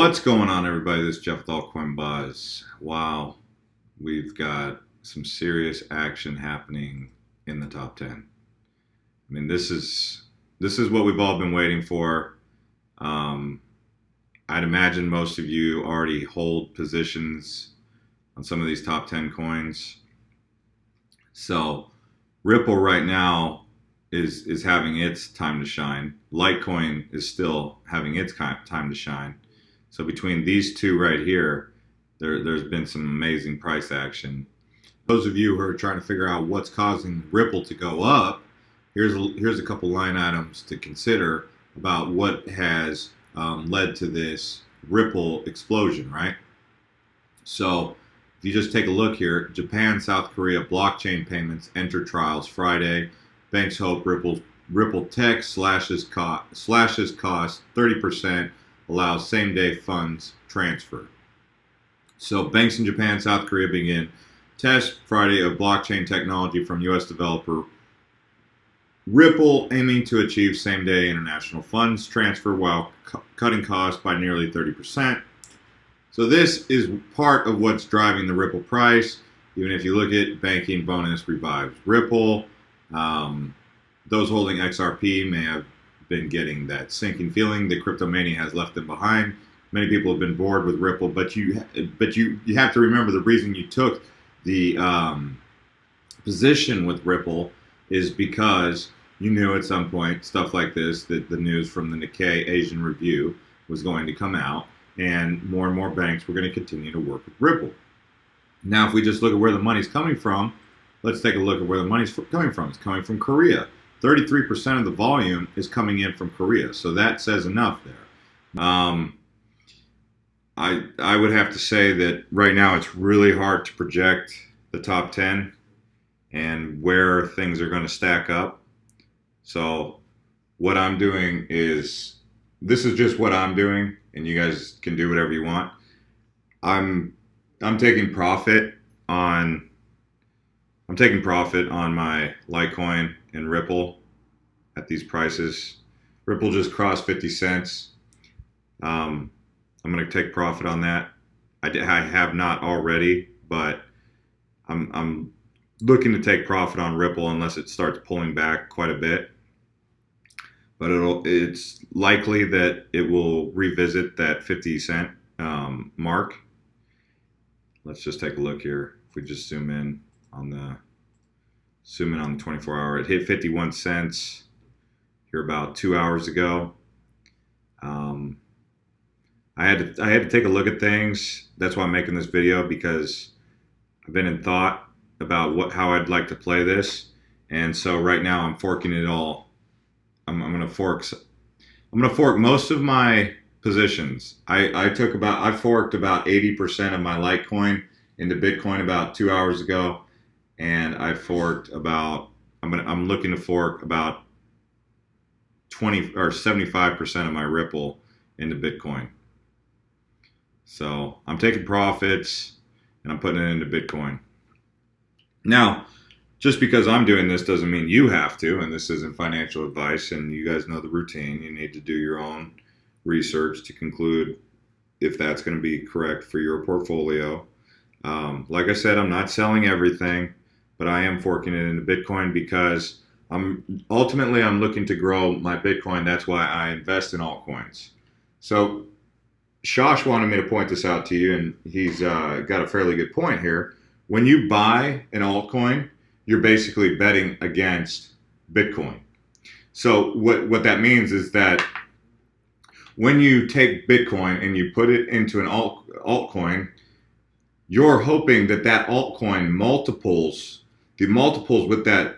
What's going on, everybody? This is Jeff with Altcoin Buzz. Wow, we've got some serious action happening in the top 10. I mean, this is what we've all been waiting for. I'd imagine most of you already hold positions on some of these top 10 coins. So Ripple right now is having its time to shine. Litecoin is still having its time to shine. So between these two right here, there's been some amazing price action. Those of you who are trying to figure out what's causing Ripple to go up, here's a couple line items to consider about what has led to this Ripple explosion, right? So if you just take a look here, Japan, South Korea, blockchain payments enter trials Friday. Banks hope Ripple Tech slashes cost 30%, allows same-day funds transfer. So banks in Japan, South Korea begin test Friday of blockchain technology from U.S. developer Ripple, aiming to achieve same-day international funds transfer while cutting costs by nearly 30%. So this is part of what's driving the Ripple price. Even if you look at banking bonus revives Ripple, those holding XRP may have been getting that sinking feeling that cryptomania has left them behind. Many people have been bored with Ripple, but you have to remember the reason you took the position with Ripple is because you knew at some point stuff like this, that the news from the Nikkei Asian review was going to come out, and more banks were going to continue to work with Ripple. Now, if we just look at where the money's coming from, let's take a look at where the money's coming from. It's coming from Korea. 33% of the volume is coming in from Korea, so that says enough there. I would have to say that right now it's really hard to project the top 10 and where things are going to stack up. So what I'm doing is, this is just what I'm doing, and you guys can do whatever you want. I'm taking profit on my Litecoin and Ripple at these prices. Ripple just crossed 50 cents. I'm going to take profit on that. I have not already, but I'm looking to take profit on Ripple unless it starts pulling back quite a bit. But it's likely that it will revisit that 50 cent mark. Let's just take a look here. If we just zoom in on the 24 hour, it hit 51 cents here about 2 hours ago. I had to take a look at things. That's why I'm making this video, because I've been in thought about how I'd like to play this, and so right now I'm forking it all. I'm gonna fork most of my positions. I forked about 80% of my Litecoin into Bitcoin about 2 hours ago, and I forked about, I'm looking to fork about 20 or 75% of my Ripple into Bitcoin. So I'm taking profits and I'm putting it into Bitcoin. Now, just because I'm doing this doesn't mean you have to, and this isn't financial advice, and you guys know the routine. You need to do your own research to conclude if that's going to be correct for your portfolio. Like I said, I'm not selling everything, but I am forking it into Bitcoin because I'm looking to grow my Bitcoin. That's why I invest in altcoins. So Shosh wanted me to point this out to you, and he's got a fairly good point here. When you buy an altcoin, you're basically betting against Bitcoin. So what that means is that when you take Bitcoin and you put it into an altcoin, you're hoping that altcoin the multiples with that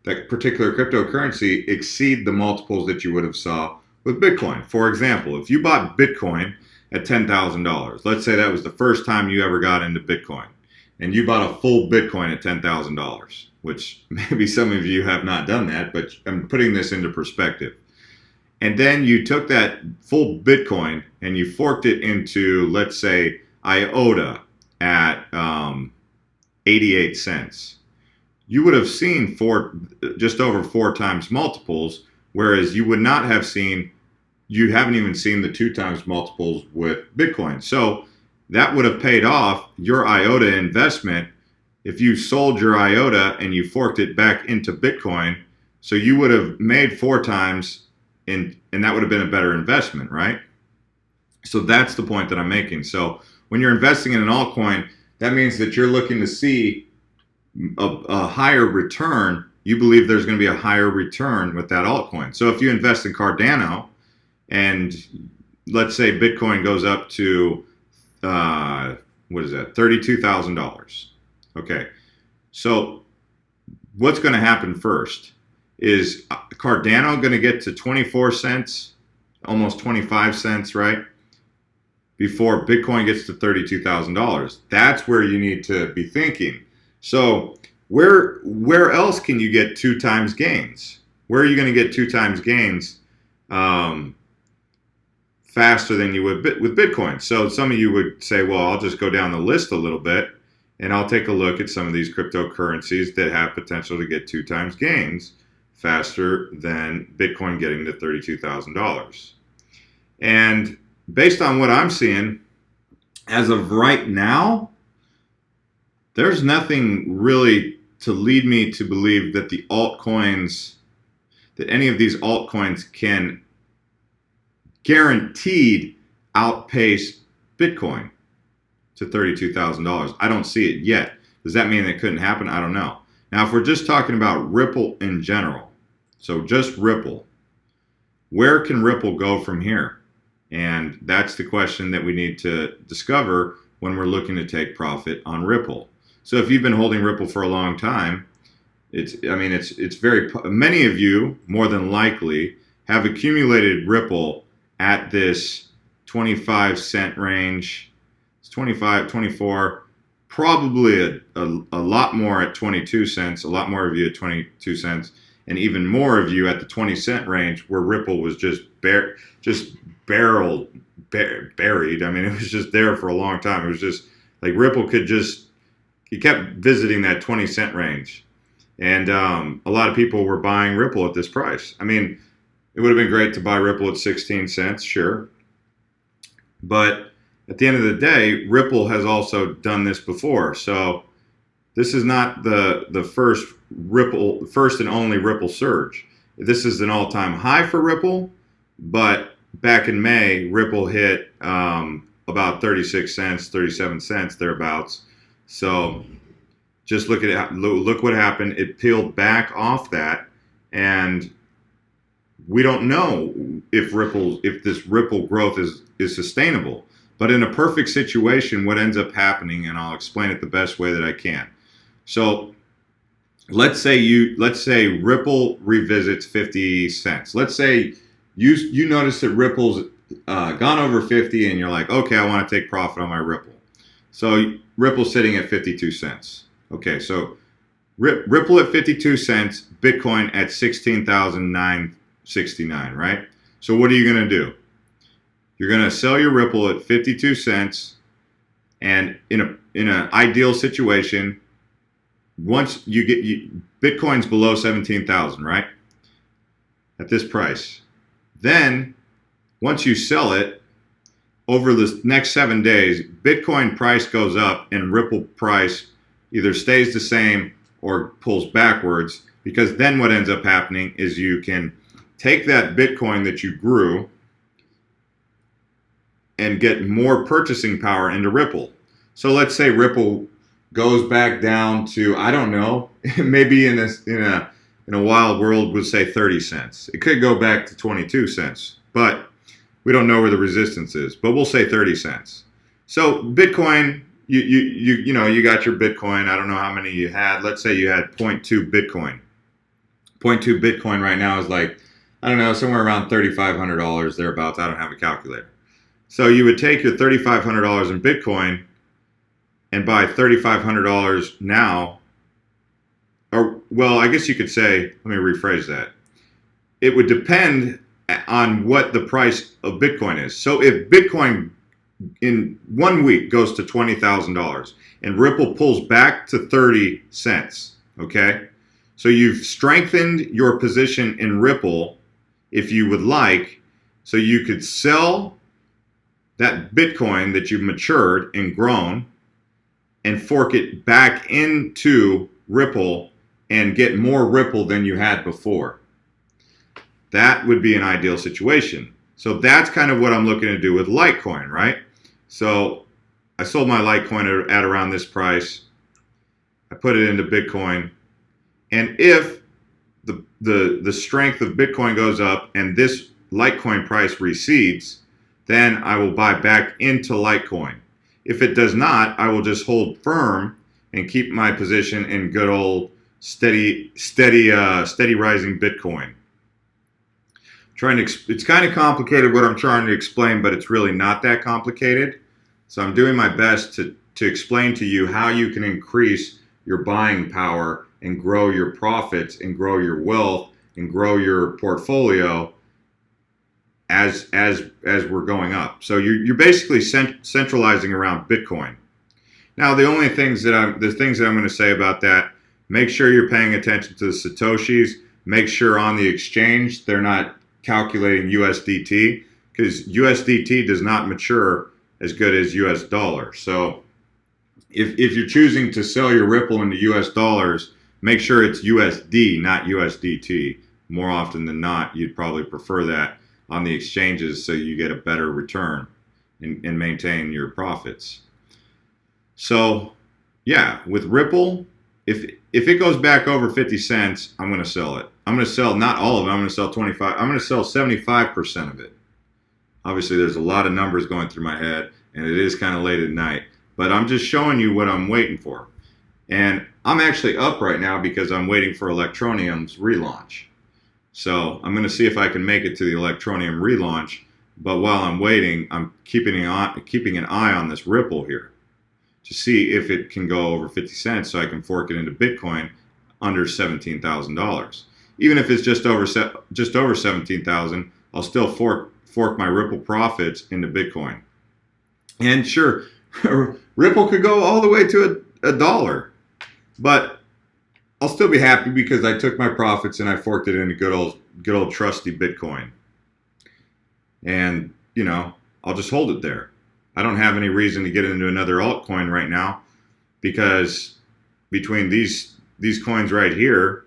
particular cryptocurrency exceed the multiples that you would have saw with Bitcoin. For example, if you bought Bitcoin at $10,000, let's say that was the first time you ever got into Bitcoin, and you bought a full Bitcoin at $10,000, which maybe some of you have not done that, but I'm putting this into perspective. And then you took that full Bitcoin and you forked it into, let's say, IOTA at 88 cents. You would have seen just over 4 times multiples, whereas you would not have seen you haven't even seen the 2x multiples with Bitcoin. So that would have paid off your IOTA investment if you sold your IOTA and you forked it back into Bitcoin. So you would have made 4x, and that would have been a better investment, right? So that's the point that I'm making. So when you're investing in an altcoin, that means that you're looking to see a higher return. You believe there's going to be a higher return with that altcoin. So if you invest in Cardano, and let's say Bitcoin goes up to what is that, $32,000. Okay, so what's going to happen first? Is Cardano going to get to 24 cents, almost 25 cents, right? Before Bitcoin gets to $32,000. That's where you need to be thinking. So where else can you get 2x gains? Where are you going to get 2x gains faster than you would with Bitcoin? So some of you would say, well, I'll just go down the list a little bit and I'll take a look at some of these cryptocurrencies that have potential to get 2x gains faster than Bitcoin getting to $32,000. And based on what I'm seeing, as of right now, there's nothing really to lead me to believe that the altcoins, that any of these altcoins can guaranteed outpace Bitcoin to $32,000. I don't see it yet. Does that mean it couldn't happen? I don't know. Now, if we're just talking about Ripple in general, so just Ripple, where can Ripple go from here? And that's the question that we need to discover when we're looking to take profit on Ripple. So if you've been holding Ripple for a long time, it's very, many of you more than likely have accumulated Ripple at this 25 cent range. It's 25, 24, probably a lot more at 22 cents, a lot more of you at 22 cents, and even more of you at the 20-cent range where Ripple was just buried. I mean, it was just there for a long time. It was just like Ripple he kept visiting that 20-cent range. And a lot of people were buying Ripple at this price. I mean, it would have been great to buy Ripple at 16 cents, sure. But at the end of the day, Ripple has also done this before. So this is not the first and only Ripple surge. This is an all-time high for Ripple, but back in May, Ripple hit about 36 cents, 37 cents, thereabouts. So just look at it. Look what happened. It peeled back off that, and we don't know if this Ripple growth is sustainable. But in a perfect situation, what ends up happening, and I'll explain it the best way that I can. So let's say Ripple revisits 50 cents. Let's say you notice that Ripple's gone over 50, and you're like, okay, I want to take profit on my Ripple. So Ripple's sitting at 52 cents. Okay, so Ripple at 52 cents, Bitcoin at 16,969, right? So what are you going to do? You're going to sell your Ripple at 52 cents, and in an ideal situation, once you get Bitcoin's below 17,000, right? At this price. Then once you sell it, over the next 7 days, Bitcoin price goes up and Ripple price either stays the same or pulls backwards, because then what ends up happening is you can take that Bitcoin that you grew and get more purchasing power into Ripple. So let's say Ripple goes back down to, I don't know, maybe in a wild world would say 30 cents. It could go back to 22 cents, but we don't know where the resistance is, but we'll say 30 cents. So Bitcoin, you got your Bitcoin. I don't know how many you had. Let's say you had 0.2 Bitcoin. 0.2 Bitcoin right now is like, I don't know, somewhere around $3,500 thereabouts. I don't have a calculator. So you would take your $3,500 in Bitcoin and buy $3,500 now. Or, well, I guess you could say, let me rephrase that. It would depend on what the price of Bitcoin is. So if Bitcoin in 1 week goes to $20,000 and Ripple pulls back to 30 cents, okay? So you've strengthened your position in Ripple, if you would like. So you could sell that Bitcoin that you've matured and grown and fork it back into Ripple and get more Ripple than you had before. That would be an ideal situation. So that's kind of what I'm looking to do with Litecoin, right? So I sold my Litecoin at around this price. I put it into Bitcoin. And if the strength of Bitcoin goes up and this Litecoin price recedes, then I will buy back into Litecoin. If it does not, I will just hold firm and keep my position in good old steady rising Bitcoin. It's kind of complicated what I'm trying to explain, but it's really not that complicated. So I'm doing my best to explain to you how you can increase your buying power and grow your profits and grow your wealth and grow your portfolio as we're going up. So you're basically centralizing around Bitcoin. Now the things that I'm going to say about that: make sure you're paying attention to the Satoshis. Make sure on the exchange they're not calculating USDT, because USDT does not mature as good as US dollar. So if you're choosing to sell your Ripple into US dollars, make sure it's USD, not USDT. More often than not, you'd probably prefer that on the exchanges so you get a better return and maintain your profits. So yeah, with Ripple, if it goes back over 50 cents, I'm going to sell it. I'm going to sell not all of it. I'm going to sell 25. I'm going to sell 75% of it. Obviously, there's a lot of numbers going through my head, and it is kind of late at night. But I'm just showing you what I'm waiting for. And I'm actually up right now because I'm waiting for Electroneum's relaunch. So I'm going to see if I can make it to the Electroneum relaunch. But while I'm waiting, I'm keeping an eye on this Ripple here to see if it can go over 50 cents so I can fork it into Bitcoin under $17,000. Even if it's just over 17,000, I'll still fork my Ripple profits into Bitcoin. And sure, Ripple could go all the way to a dollar, but I'll still be happy because I took my profits and I forked it into good old trusty Bitcoin. And I'll just hold it there. I don't have any reason to get into another altcoin right now, because between these coins right here,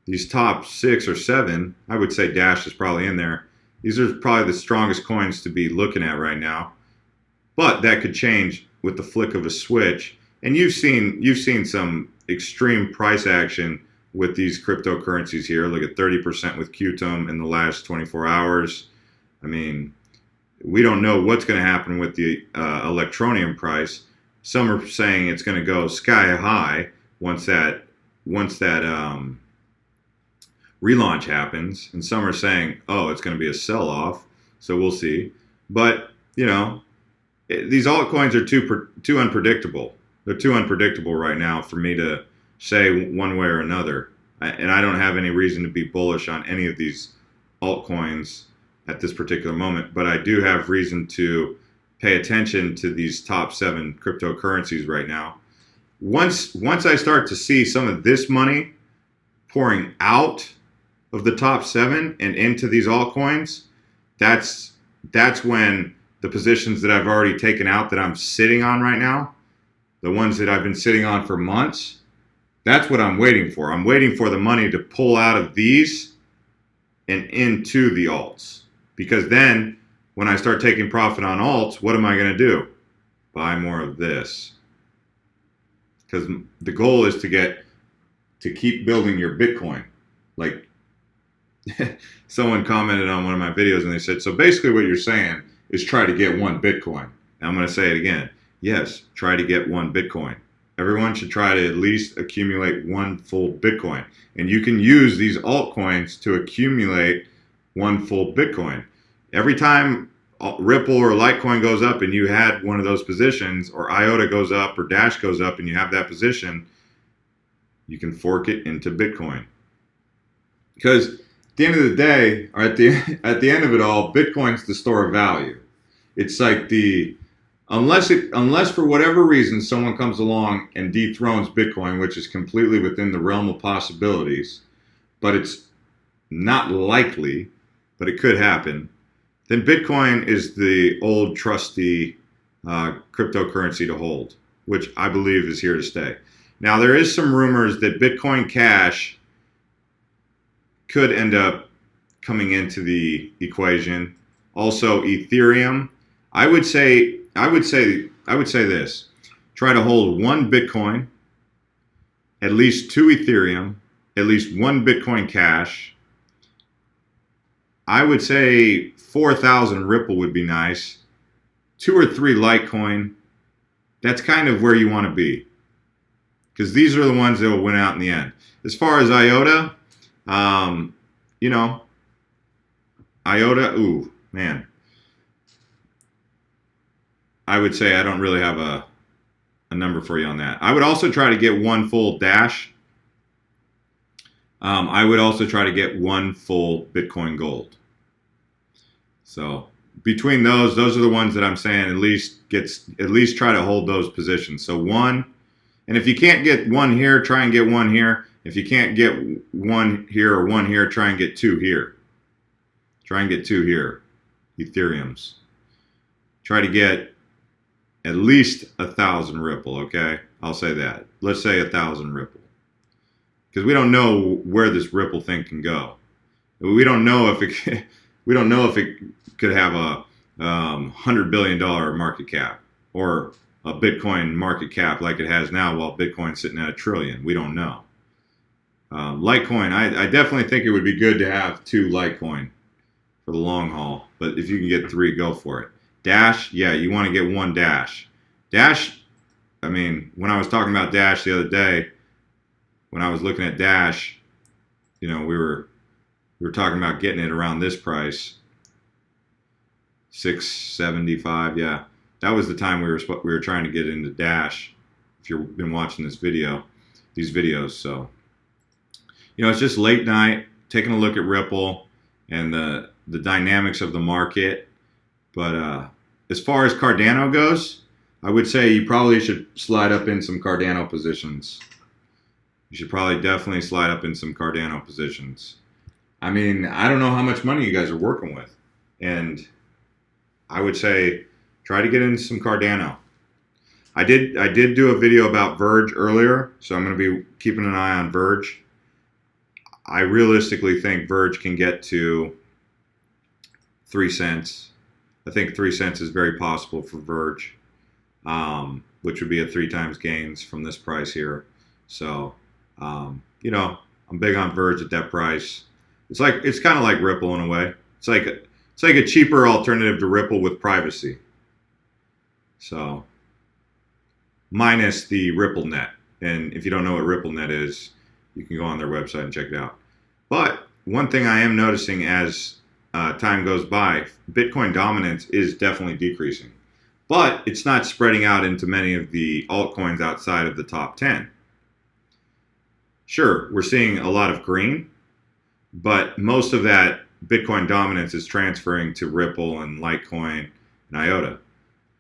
these top 6 or 7, I would say Dash is probably in there. These are probably the strongest coins to be looking at right now. But that could change with the flick of a switch. And you've seen some extreme price action with these cryptocurrencies here. Look at 30% with Qtum in the last 24 hours. I mean, we don't know what's going to happen with the Electroneum price. Some are saying it's going to go sky high once that relaunch happens, and some are saying, oh, it's going to be a sell-off. So we'll see. But these altcoins are too unpredictable. They're too unpredictable right now for me to say one way or another. And I don't have any reason to be bullish on any of these altcoins at this particular moment. But I do have reason to pay attention to these top 7 cryptocurrencies right now. Once I start to see some of this money pouring out of the top 7 and into these altcoins, that's when the positions that I've already taken out that I'm sitting on right now, the ones that I've been sitting on for months, that's what I'm waiting for. I'm waiting for the money to pull out of these and into the alts. Because then when I start taking profit on alts, what am I going to do? Buy more of this. Because the goal is to keep building your Bitcoin. Like someone commented on one of my videos and they said, so basically what you're saying is try to get 1 Bitcoin. And I'm going to say it again. Yes, try to get 1 Bitcoin. Everyone should try to at least accumulate 1 full Bitcoin. And you can use these altcoins to accumulate 1 full Bitcoin. Every time Ripple or Litecoin goes up and you had one of those positions, or IOTA goes up or Dash goes up and you have that position, you can fork it into Bitcoin. Because at the end of the day, or at the end of it all, Bitcoin's the store of value. It's like unless for whatever reason someone comes along and dethrones Bitcoin, which is completely within the realm of possibilities, but it's not likely, but it could happen. then Bitcoin is the old trusty cryptocurrency to hold, which I believe is here to stay. Now, there is some rumors that Bitcoin Cash could end up coming into the equation. Also, Ethereum. I would say this: try to hold one Bitcoin, at least two Ethereum, at least one Bitcoin Cash. I would say 4,000 Ripple would be nice. 2 or 3 Litecoin. That's kind of where you want to be, because these are the ones that will win out in the end. As far as IOTA, you know, IOTA, ooh, man. I would say I don't really have a number for you on that. I would also try to get one full Dash. I would also try to get one full Bitcoin Gold. So between those are the ones that I'm saying at least try to hold those positions. So one, and if you can't get one here, try and get one here. If you can't get one here or one here, try and get 2 here. Try and get 2 here, Ethereums. Try to get at least 1,000 Ripple, okay? I'll say that. Let's say 1,000 Ripple. Because we don't know where this Ripple thing can go. We don't know if it could have a $100 billion market cap, or a Bitcoin market cap like it has now, while Bitcoin's sitting at $1 trillion. We don't know. Litecoin, I definitely think it would be good to have 2 Litecoin for the long haul. But if you can get 3, go for it. Dash, yeah, you want to get 1 Dash. Dash, I mean, when I was talking about Dash the other day, when I was looking at Dash, you know, we were talking about getting it around this price, $6.75. Yeah, that was the time we were trying to get into Dash. If you've been watching these videos, so you know, it's just late night, taking a look at Ripple and the dynamics of the market. But as far as Cardano goes, I would say you probably should slide up in some Cardano positions. You should probably definitely slide up in some Cardano positions. I mean, I don't know how much money you guys are working with, and I would say try to get into some Cardano. I did do a video about Verge earlier, so I'm going to be keeping an eye on Verge. I realistically think Verge can get to 3 cents. I think 3 cents is very possible for Verge, which would be a 3 times gains from this price here. So, you know, I'm big on Verge at that price. It's kind of like Ripple in a way. It's like a cheaper alternative to Ripple with privacy. So, minus the RippleNet. And if you don't know what RippleNet is, you can go on their website and check it out. But one thing I am noticing as time goes by, Bitcoin dominance is definitely decreasing. But it's not spreading out into many of the altcoins outside of the top 10. Sure, we're seeing a lot of green, but most of that Bitcoin dominance is transferring to Ripple and Litecoin and IOTA.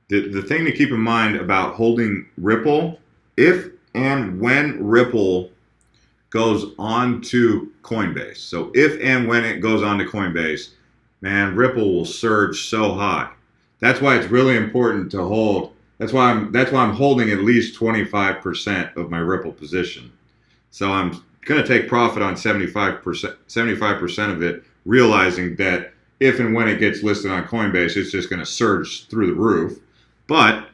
The thing to keep in mind about holding Ripple, if and when Ripple goes on to Coinbase. So if and when it goes on to Coinbase, man, Ripple will surge so high. That's why it's really important to hold. That's why I'm holding at least 25% of my Ripple position. So I'm going to take profit on 75% of it, realizing that if and when it gets listed on Coinbase, it's just going to surge through the roof. But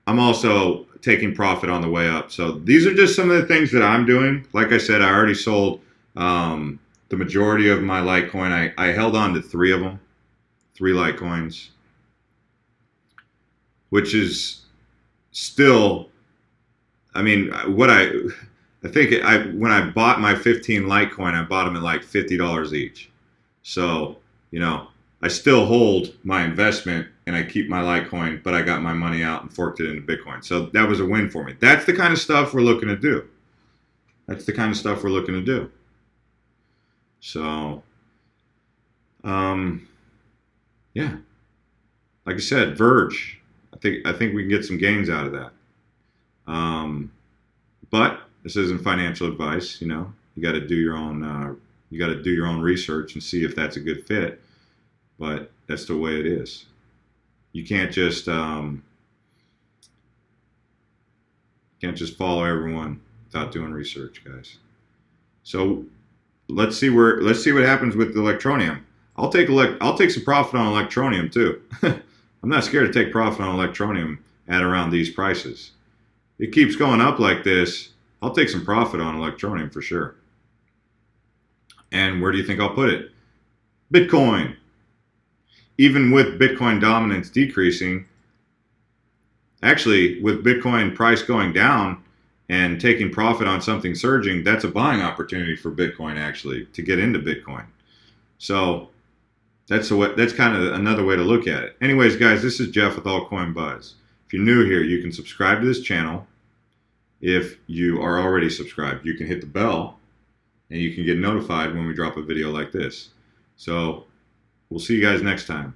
I'm also taking profit on the way up. So these are just some of the things that I'm doing. Like I said, I already sold the majority of my Litecoin. I held on to 3 of them, 3 Litecoins, which is still, I mean, when I bought my 15 Litecoin, I bought them at like $50 each. So, you know, I still hold my investment and I keep my Litecoin, but I got my money out and forked it into Bitcoin. So that was a win for me. That's the kind of stuff we're looking to do. So, yeah, like I said, Verge. I think we can get some gains out of that. But this isn't financial advice. You know, you got to do your own. You got to do your own research and see if that's a good fit. but that's the way it is. You can't just follow everyone without doing research, guys. So let's see what happens with the Electroneum. I'll take some profit on Electroneum too. I'm not scared to take profit on Electroneum at around these prices. It keeps going up like this, I'll take some profit on Electroneum for sure. And where do you think I'll put it? Bitcoin. Even with Bitcoin dominance decreasing, actually with Bitcoin price going down and taking profit on something surging, that's a buying opportunity for Bitcoin actually to get into Bitcoin. So that's kind of another way to look at it. Anyways, guys, this is Jeff with Altcoin Buzz. If you're new here, you can subscribe to this channel. If you are already subscribed, you can hit the bell and you can get notified when we drop a video like this. So we'll see you guys next time.